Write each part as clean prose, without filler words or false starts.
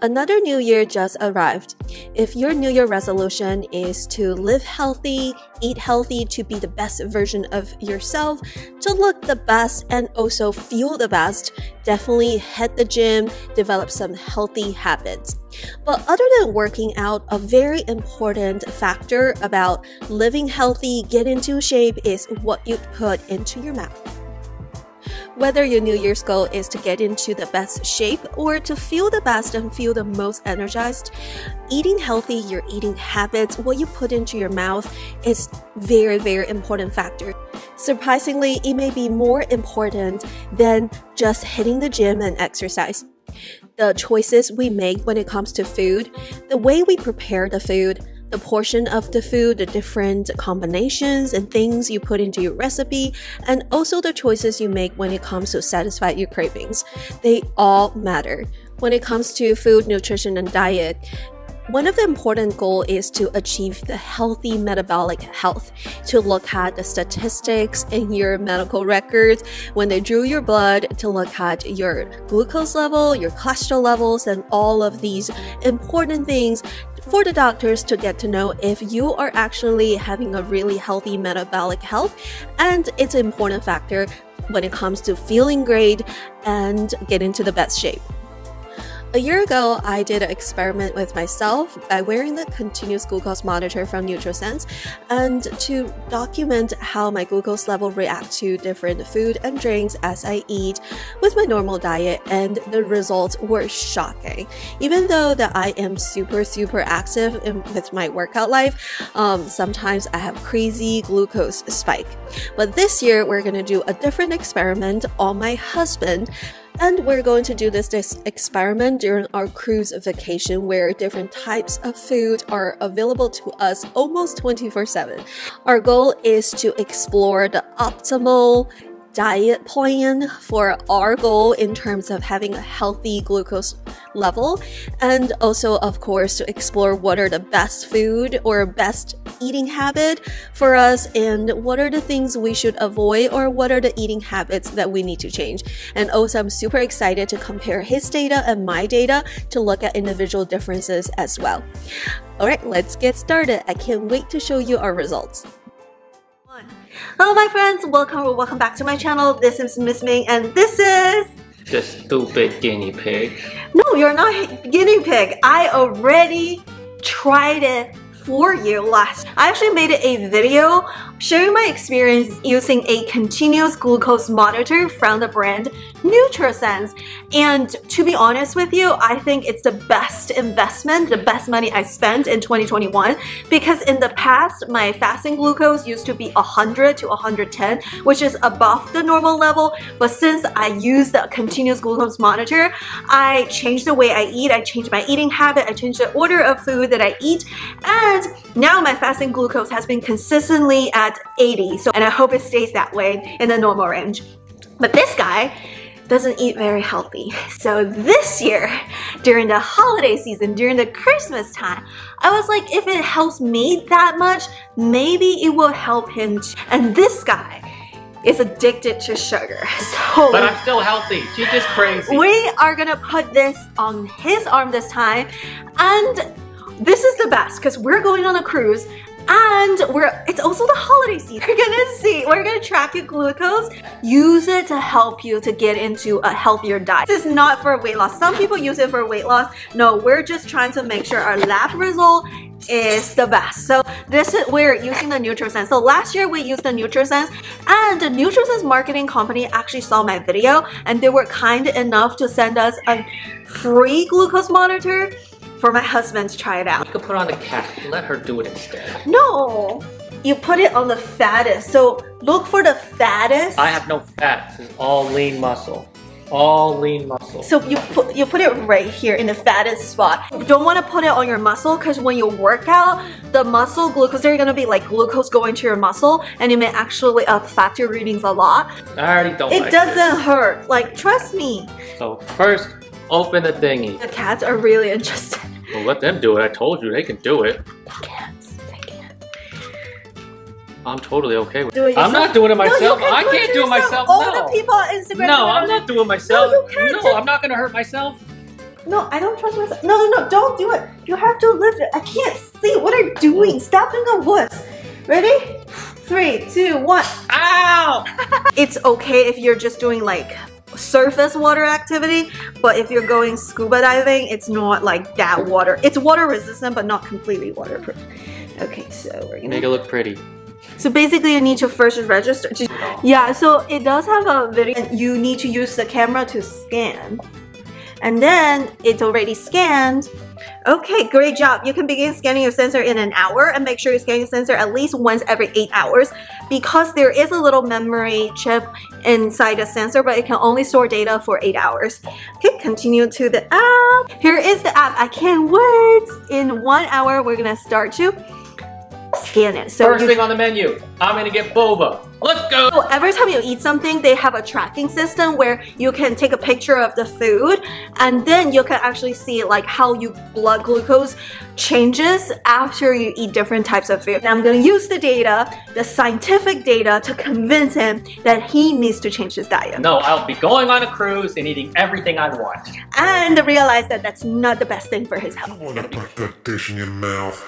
Another new year just arrived. If your new year resolution is to live healthy, eat healthy, to be the best version of yourself, to look the best and also feel the best, definitely hit the gym, develop some healthy habits. But other than working out, a very important factor about living healthy, get into shape is what you put into your mouth. Whether your New Year's goal is to get into the best shape or to feel the best and feel the most energized, eating healthy, your eating habits, what you put into your mouth is very, very important factor. Surprisingly, it may be more important than just hitting the gym and exercise. The choices we make when it comes to food, the way we prepare the food, the portion of the food, the different combinations and things you put into your recipe, and also the choices you make when it comes to satisfy your cravings. They all matter. When it comes to food, nutrition, and diet, one of the important goals is to achieve the healthy metabolic health, to look at the statistics in your medical records when they drew your blood, to look at your glucose level, your cholesterol levels, and all of these important things for the doctors to get to know if you are actually having a really healthy metabolic health. And it's an important factor when it comes to feeling great and getting to the best shape. A year ago, I did an experiment with myself by wearing the continuous glucose monitor from Nutrisense and to document how my glucose level reacts to different food and drinks as I eat with my normal diet, and the results were shocking. Even though that I am super active with my workout life, sometimes I have crazy glucose spike. But this year, we're going to do a different experiment on my husband. And we're going to do this experiment during our cruise vacation where different types of food are available to us almost 24/7. Our goal is to explore the optimal diet plan for our goal in terms of having a healthy glucose level, and also of course to explore what are the best food or best eating habit for us and what are the things we should avoid or what are the eating habits that we need to change. And also I'm super excited to compare his data and my data to look at individual differences as well. Alright, let's get started. I can't wait to show you our results. Hello my friends, welcome back to my channel. This is Miss Ming and this is the stupid guinea pig. No, you're not guinea pig. I already tried it for you last. I actually made a video sharing my experience using a continuous glucose monitor from the brand Nutrisense. And to be honest with you, I think it's the best investment, the best money I spent in 2021, because in the past, my fasting glucose used to be 100 to 110, which is above the normal level. But since I use the continuous glucose monitor, I changed the way I eat, I changed my eating habit, I changed the order of food that I eat, and now my fasting glucose has been consistently at 80, and I hope it stays that way in the normal range. But this guy doesn't eat very healthy. So this year, during the holiday season, during the Christmas time, I was like, if it helps me that much, maybe it will help him too. And this guy is addicted to sugar. So but I'm still healthy. She's just crazy. We are gonna put this on his arm this time, and this is the best because we're going on a cruise and it's also the holiday season. We're gonna track your glucose, use it to help you to get into a healthier diet. This is not for weight loss. Some people use it for weight loss. No, we're just trying to make sure our lab result is the best. So we're using the Nutrisense. So last year we used the Nutrisense, and the Nutrisense marketing company actually saw my video and they were kind enough to send us a free glucose monitor for my husband to try it out. You could put on the cat. Let her do it instead. No, you put it on the fattest. So look for the fattest. I have no fat. This is all lean muscle. All lean muscle. So you put it right here in the fattest spot. You don't want to put it on your muscle because when you work out, the muscle glucose, there's gonna be like glucose going to your muscle, and it may actually affect your readings a lot. I already don't like it. It doesn't hurt. Like, trust me. So first, open the thingy. The cats are really interested. Well, let them do it. I told you they can do it. Cats, they can. I'm totally okay with it. I'm not doing it myself. I can't do it myself. All the people on Instagram. No, I'm not doing it myself. No, you can't. No, I'm not gonna hurt myself. No, I don't trust myself. No, don't do it. You have to lift it. I can't see. What are you doing? Stop being a wuss. Ready? 3, 2, 1. Ow! It's okay if you're just doing like surface water activity, but if you're going scuba diving, it's not like that water. It's water resistant, but not completely waterproof. Okay, so we're gonna make it look pretty. So basically you need to first register. Yeah, so it does have a video. You need to use the camera to scan. And then it's already scanned. Okay, great job. You can begin scanning your sensor in an hour and make sure you scan your sensor at least once every 8 hours because there is a little memory chip inside the sensor, but it can only store data for 8 hours. Okay, continue to the app. Here is the app. I can't wait. In 1 hour, we're gonna start to scan it. So first thing on the menu, I'm gonna get boba. Let's go! So every time you eat something, they have a tracking system where you can take a picture of the food and then you can actually see like how your blood glucose changes after you eat different types of food. And I'm gonna use the data, the scientific data, to convince him that he needs to change his diet. No, I'll be going on a cruise and eating everything I want. And realize that that's not the best thing for his health. I wanna put that dish in your mouth.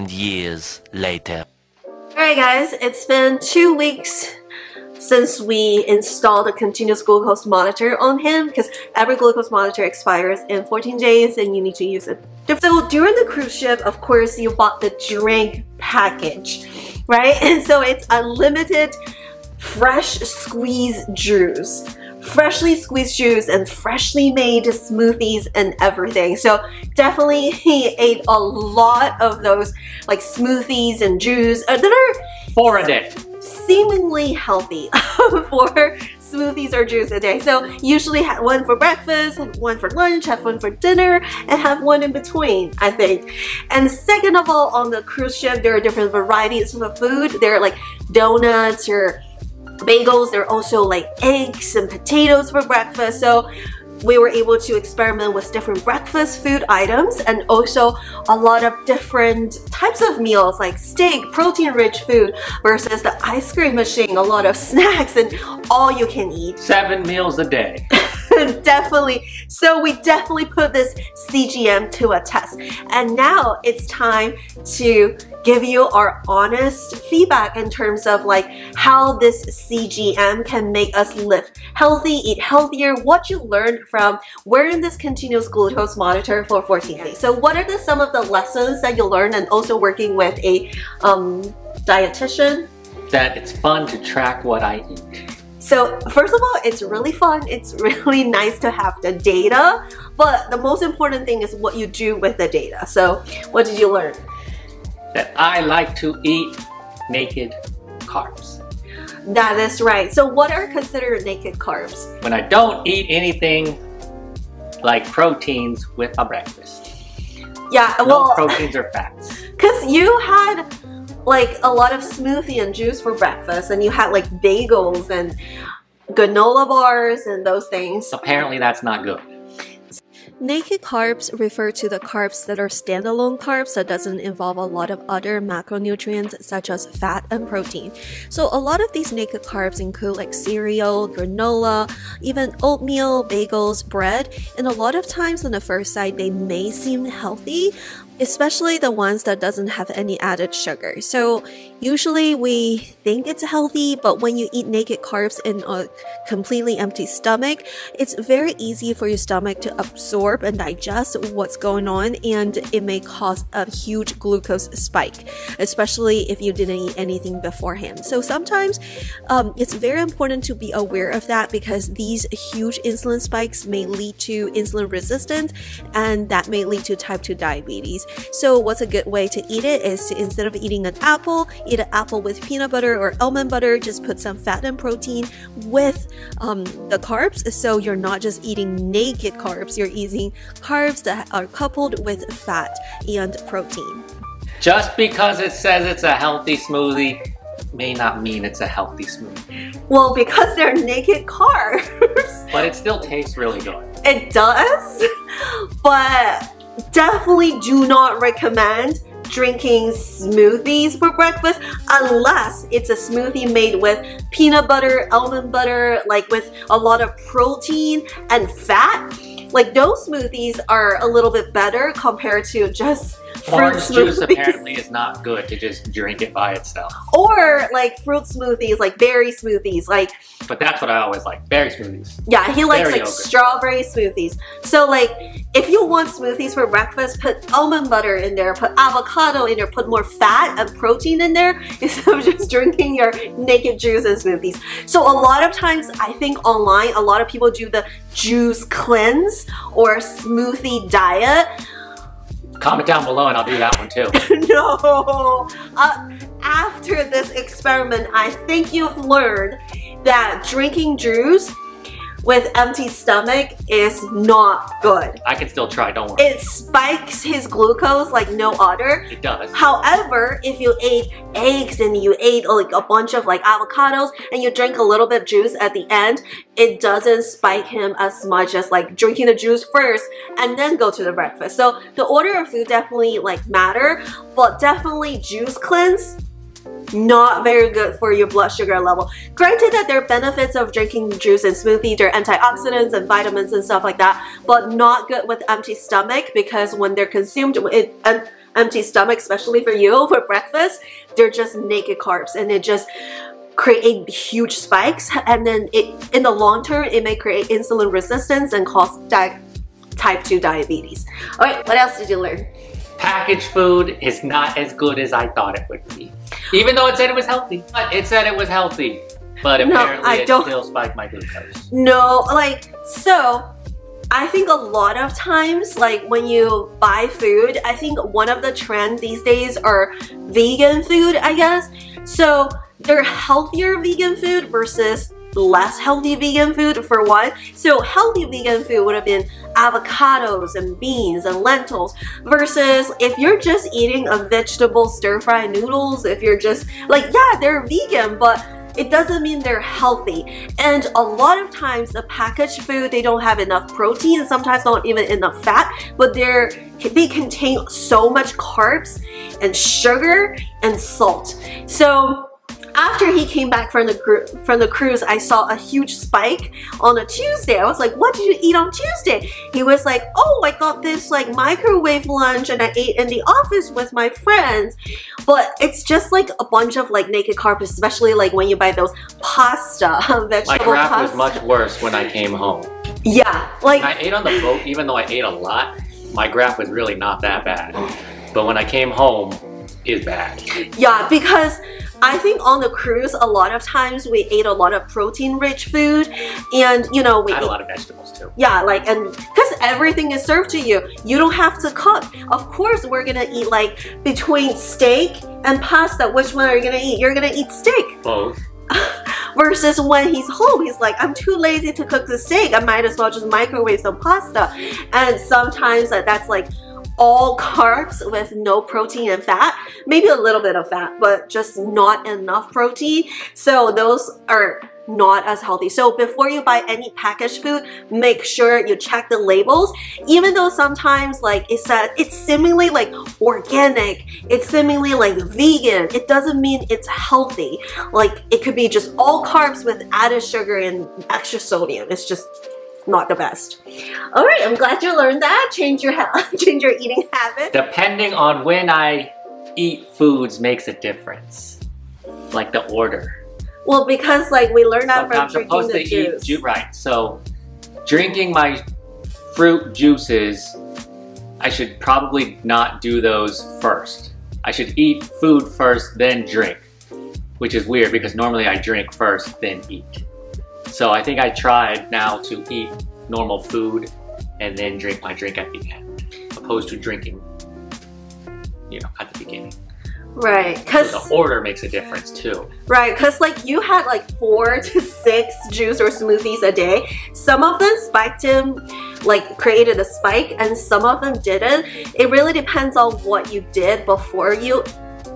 Years later. Alright guys, it's been 2 weeks since we installed a continuous glucose monitor on him because every glucose monitor expires in 14 days and you need to use it. So during the cruise ship, of course, you bought the drink package, right? And so it's unlimited fresh squeezed juice. Freshly squeezed juice and freshly made smoothies and everything. So definitely he ate a lot of those like smoothies and juice that are 4 a day. Seemingly healthy. 4 smoothies or juice a day. So usually have one for breakfast, have one for lunch, have one for dinner, and have one in between, I think. And second of all, on the cruise ship, there are different varieties of food. There are like donuts or bagels. There are also like eggs and potatoes for breakfast. So we were able to experiment with different breakfast food items and also a lot of different types of meals like steak, protein-rich food versus the ice cream machine, a lot of snacks and all you can eat. 7 meals a day. Definitely. So we definitely put this CGM to a test. And now it's time to give you our honest feedback in terms of like how this CGM can make us live healthy, eat healthier, what you learned from wearing this continuous glucose monitor for 14 days. So what are some of the lessons that you learned and also working with a dietitian? That it's fun to track what I eat. So first of all, it's really fun. It's really nice to have the data, but the most important thing is what you do with the data. So what did you learn? That I like to eat naked carbs. That is right. So what are considered naked carbs? When I don't eat anything like proteins with a breakfast. Yeah, No well, proteins or fats. because you had like a lot of smoothie and juice for breakfast and you had like bagels and granola bars and those things. Apparently that's not good. Naked carbs refer to the carbs that are standalone carbs that doesn't involve a lot of other macronutrients such as fat and protein. So a lot of these naked carbs include like cereal, granola, even oatmeal, bagels, bread, and a lot of times on the first sight they may seem healthy, especially the ones that doesn't have any added sugar. So usually we think it's healthy, but when you eat naked carbs in a completely empty stomach, it's very easy for your stomach to absorb and digest what's going on, and it may cause a huge glucose spike, especially if you didn't eat anything beforehand. So sometimes it's very important to be aware of that because these huge insulin spikes may lead to insulin resistance, and that may lead to type 2 diabetes. smoothies. So what's a good way to eat it is to, instead of eating an apple, eat an apple with peanut butter or almond butter. Just put some fat and protein with the carbs. So you're not just eating naked carbs, you're eating carbs that are coupled with fat and protein. Just because it says it's a healthy smoothie may not mean it's a healthy smoothie. Well, because they're naked carbs. But it still tastes really good. It does, but definitely do not recommend drinking smoothies for breakfast unless it's a smoothie made with peanut butter, almond butter, like with a lot of protein and fat. Like those smoothies are a little bit better compared to just fruit Orange juice smoothies. apparently is not good to just drink it by itself. Or like fruit smoothies, like berry smoothies, like. But that's what I always like, berry smoothies. Yeah, he likes Berry like yogurt. strawberry smoothies. So like, if you want smoothies for breakfast, put almond butter in there, put avocado in there, put more fat and protein in there instead of just drinking your naked juice and smoothies. So a lot of times, I think online, a lot of people do the juice cleanse or smoothie diet. Comment down below and I'll do that one too. No, after this experiment, I think you've learned that drinking juice with empty stomach is not good. I can still try, don't worry. It spikes his glucose like no other. It does. However, if you ate eggs and you ate like a bunch of like avocados and you drink a little bit of juice at the end, it doesn't spike him as much as like drinking the juice first and then go to the breakfast. So the order of food definitely like matter, but definitely juice cleanse, not very good for your blood sugar level. Granted that there are benefits of drinking juice and smoothie, there are antioxidants and vitamins and stuff like that, but not good with empty stomach, because when they're consumed with an empty stomach, especially for you for breakfast, they're just naked carbs and it just create huge spikes, and then in the long term it may create insulin resistance and cause type 2 diabetes. Alright, what else did you learn? Packaged food is not as good as I thought it would be. Even though it said it was healthy. It said it was healthy. But apparently it still spiked my glucose. No, like, so I think a lot of times, like when you buy food, I think one of the trends these days are vegan food, I guess. So they're healthier vegan food versus less healthy vegan food for one. So healthy vegan food would have been avocados and beans and lentils, versus if you're just eating a vegetable stir-fry noodles, if you're just like, yeah, they're vegan, but it doesn't mean they're healthy. And a lot of times the packaged food, they don't have enough protein, sometimes not even enough fat, but they contain so much carbs and sugar and salt. So after he came back from the cruise, I saw a huge spike on a Tuesday. I was like, what did you eat on Tuesday? He was like, oh, I got this like microwave lunch and I ate in the office with my friends. But it's just like a bunch of like naked carbs, especially like when you buy those pasta, vegetable My graph pasta. was much worse when I came home. Yeah, like When I ate on the boat, even though I ate a lot, my graph was really not that bad. But when I came home, it's bad. yeah, because I think on the cruise, a lot of times we ate a lot of protein-rich food, and you know, we I had ate a lot of vegetables too. yeah, like, and because everything is served to you, you don't have to cook. Of course, we're gonna eat like between steak and pasta. Which one are you gonna eat? You're gonna eat steak. Both. Versus when he's home, he's like, I'm too lazy to cook the steak. I might as well just microwave some pasta. And sometimes that's like all carbs with no protein and fat, maybe a little bit of fat, but just not enough protein. So those are not as healthy. So before you buy any packaged food, make sure you check the labels. Even though sometimes like it said it's seemingly like organic, it's seemingly like vegan, it doesn't mean it's healthy. Like it could be just all carbs with added sugar and extra sodium. It's just not the best. All right, I'm glad you learned that. Change your eating habits. Depending on when I eat foods makes a difference. Like the order. Well, because like we learned that So from I'm drinking supposed the to juice. eat right. So drinking my fruit juices, I should probably not do those first. I should eat food first, then drink. Which is weird because normally I drink first, then eat. So I think I tried now to eat normal food and then drink my drink at the end, opposed to drinking you know, at the beginning. Right, So because the order makes a difference too. right, because like you had like 4 to 6 juice or smoothies a day. Some of them spiked him, like created a spike, and some of them didn't. It really depends on what you did before you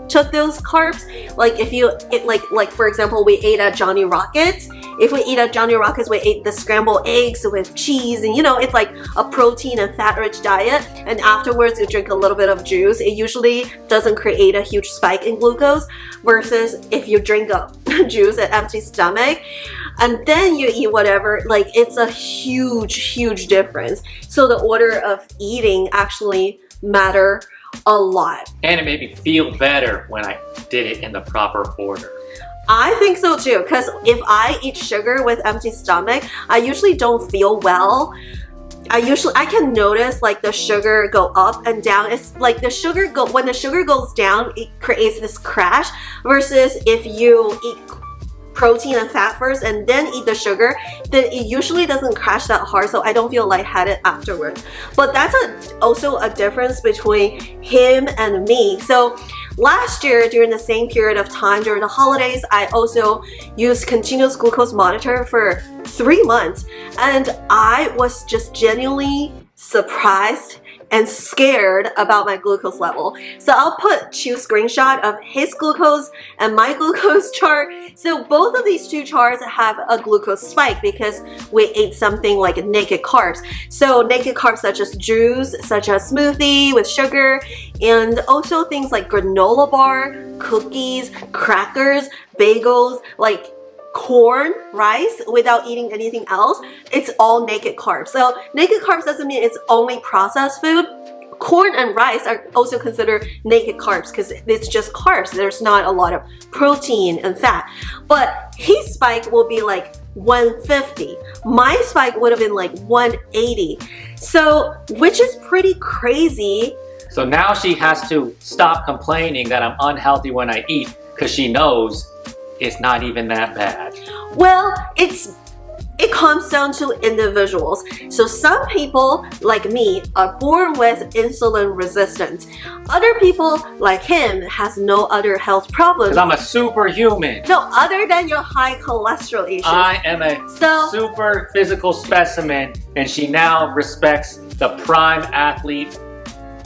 took those carbs. Like if you like for example, we ate at Johnny Rockets. If we eat at Johnny Rockets, we ate the scrambled eggs with cheese, and you know, it's like a protein and fat rich diet, and afterwards you drink a little bit of juice. It usually doesn't create a huge spike in glucose, versus if you drink a juice at empty stomach and then you eat whatever, like it's a huge difference. So the order of eating actually matter a lot. And it made me feel better when I did it in the proper order. I think so too, because if I eat sugar with empty stomach, I usually don't feel well. I can notice like the sugar go up and down. It's like when the sugar goes down, it creates this crash, versus if you eat protein and fat first and then eat the sugar, then it usually doesn't crash that hard, so I don't feel lightheaded afterwards. But that's also a difference between him and me. So last year, during the same period of time, during the holidays, I also used continuous glucose monitor for 3 months, and I was just genuinely surprised and scared about my glucose level. So I'll put 2 screenshots of his glucose and my glucose chart. So both of these 2 charts have a glucose spike because we ate something like naked carbs. So naked carbs such as juice, such as smoothie with sugar, and also things like granola bar, cookies, crackers, bagels, like corn, rice, without eating anything else. It's all naked carbs. So naked carbs doesn't mean it's only processed food. Corn and rice are also considered naked carbs because it's just carbs. There's not a lot of protein and fat. But his spike will be like 150. My spike would have been like 180. So, which is pretty crazy. So now she has to stop complaining that I'm unhealthy when I eat, because she knows it's not even that bad. Well, it comes down to individuals. So some people, like me, are born with insulin resistance. Other people, like him, has no other health problems. Because I'm a superhuman. No, other than your high cholesterol issues. I am a super physical specimen, and she now respects the prime athlete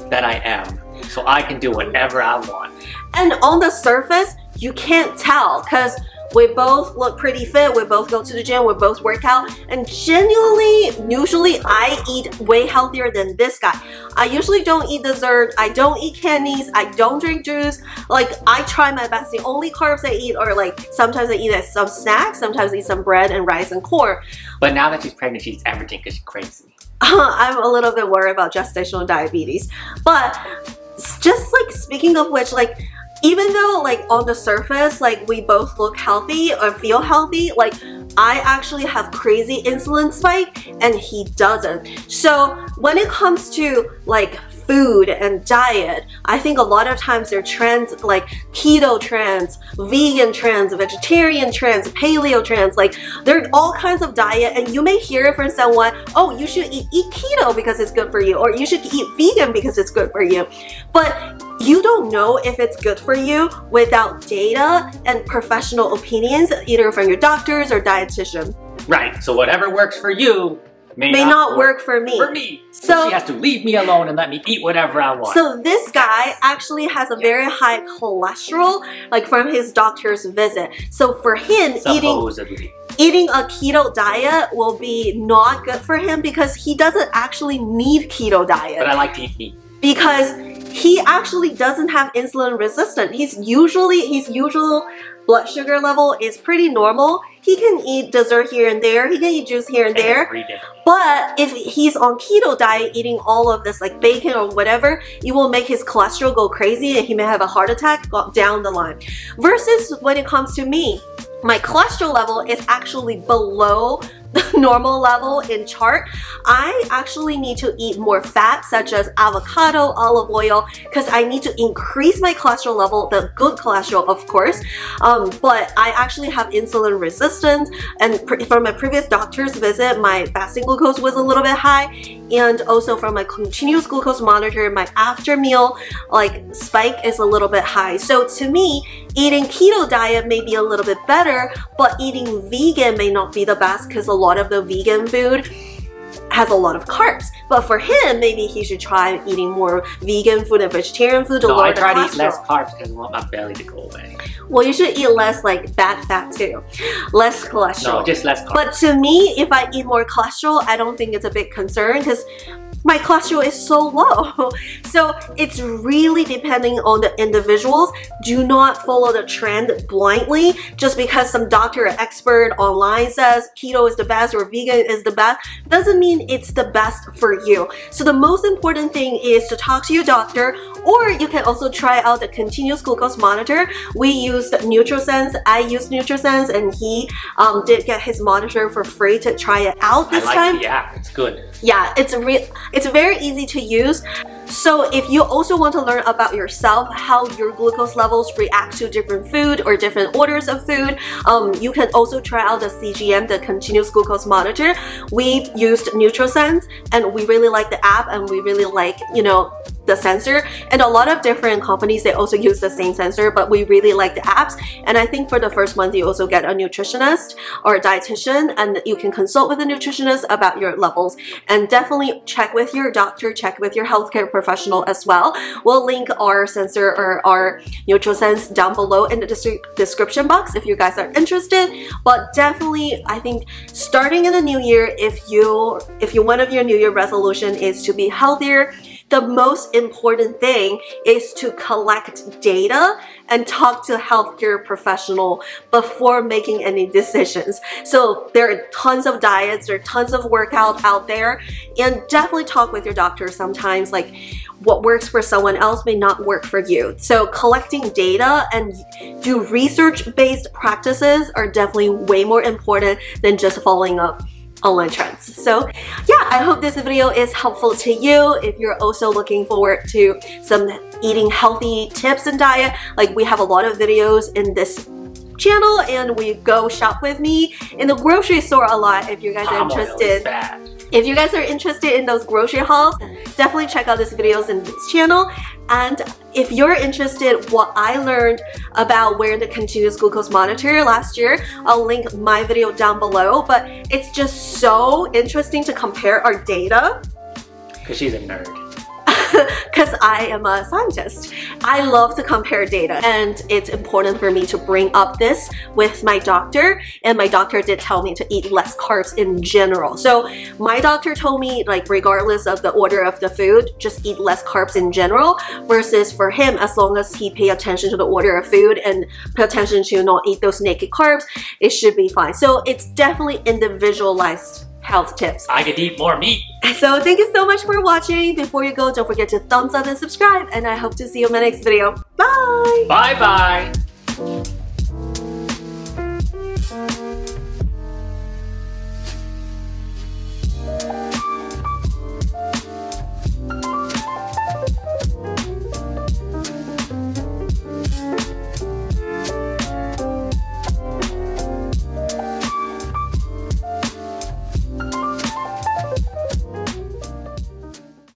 that I am. So I can do whatever I want. And on the surface, you can't tell because we both look pretty fit, we both go to the gym, we both work out, and usually I eat way healthier than this guy. I usually don't eat dessert, I don't eat candies, I don't drink juice. Like, I try my best. The only carbs I eat are like, sometimes I eat some snacks, sometimes I eat some bread and rice and corn. But now that she's pregnant, she eats everything because she's crazy. I'm a little bit worried about gestational diabetes. But just like, speaking of which, like, even though like on the surface, like we both look healthy or feel healthy, like I actually have crazy insulin spike and he doesn't. So when it comes to like food and diet, I think a lot of times there are trends like keto trends, vegan trends, vegetarian trends, paleo trends, like there are all kinds of diet, and you may hear it from someone, oh, you should eat keto because it's good for you, or you should eat vegan because it's good for you. But you don't know if it's good for you without data and professional opinions, either from your doctors or dietitian. Right, so whatever works for you may not work for me. So she has to leave me alone and let me eat whatever I want. So this guy actually has a very high cholesterol, like from his doctor's visit. So for him, eating a keto diet will be not good for him because he doesn't actually need keto diet. But I like to eat meat. Because he actually doesn't have insulin resistance. His usual blood sugar level is pretty normal. He can eat dessert here and there. He can eat juice here and there. Every day. But if he's on keto diet, eating all of this like bacon or whatever, it will make his cholesterol go crazy and he may have a heart attack down the line. Versus when it comes to me, my cholesterol level is actually below normal level in chart, I actually need to eat more fat such as avocado, olive oil, because I need to increase my cholesterol level, the good cholesterol of course, but I actually have insulin resistance, and from my previous doctor's visit my fasting glucose was a little bit high, and also from my continuous glucose monitor my after meal like spike is a little bit high. So to me, eating keto diet may be a little bit better, but eating vegan may not be the best because a lot of the vegan food has a lot of carbs. But for him, maybe he should try eating more vegan food and vegetarian food to lower the cholesterol. I try to eat less carbs because I want my belly to go away. Well, you should eat less like bad fat too. Less cholesterol. No, just less carbs. But to me, if I eat more cholesterol, I don't think it's a big concern because my cholesterol is so low. So it's really depending on the individuals. Do not follow the trend blindly just because some doctor or expert online says keto is the best or vegan is the best. Doesn't mean it's the best for you. So the most important thing is to talk to your doctor, or you can also try out the continuous glucose monitor. We used Nutrisense. I used Nutrisense, and he did get his monitor for free to try it out this time. Yeah, it's good. Yeah, it's very easy to use. So if you also want to learn about yourself, how your glucose levels react to different food or different orders of food, you can also try out the CGM, the continuous glucose monitor. We used Nutrisense and we really like the app, and we really like, you know, the sensor. And a lot of different companies, they also use the same sensor, but we really like the apps. And I think for the first month you also get a nutritionist or a dietitian, and you can consult with a nutritionist about your levels. And definitely check with your doctor, check with your healthcare professional as well. We'll link our sensor or our Nutrisense down below in the description box if you guys are interested. But definitely, I think starting in the new year, if one of your new year resolution is to be healthier, the most important thing is to collect data and talk to a healthcare professional before making any decisions. So there are tons of diets, there are tons of workout out there, and definitely talk with your doctor sometimes. Like, what works for someone else may not work for you. So collecting data and do research-based practices are definitely way more important than just following up online trends. So yeah, I hope this video is helpful to you. If you're also looking forward to some eating healthy tips and diet, like we have a lot of videos in this channel, and we go shop with me in the grocery store a lot if you guys are interested. If you guys are interested in those grocery hauls, definitely check out these videos in this channel. And if you're interested what I learned about wearing the continuous glucose monitor last year, I'll link my video down below. But it's just so interesting to compare our data. Because she's a nerd. Because I am a scientist. I love to compare data, and it's important for me to bring up this with my doctor, and my doctor did tell me to eat less carbs in general. So my doctor told me, like, regardless of the order of the food, just eat less carbs in general, versus for him, as long as he pay attention to the order of food and pay attention to not eat those naked carbs, it should be fine. So it's definitely individualized health tips. I could eat more meat. So thank you so much for watching. Before you go, don't forget to thumbs up and subscribe, and I hope to see you in my next video. Bye! Bye bye!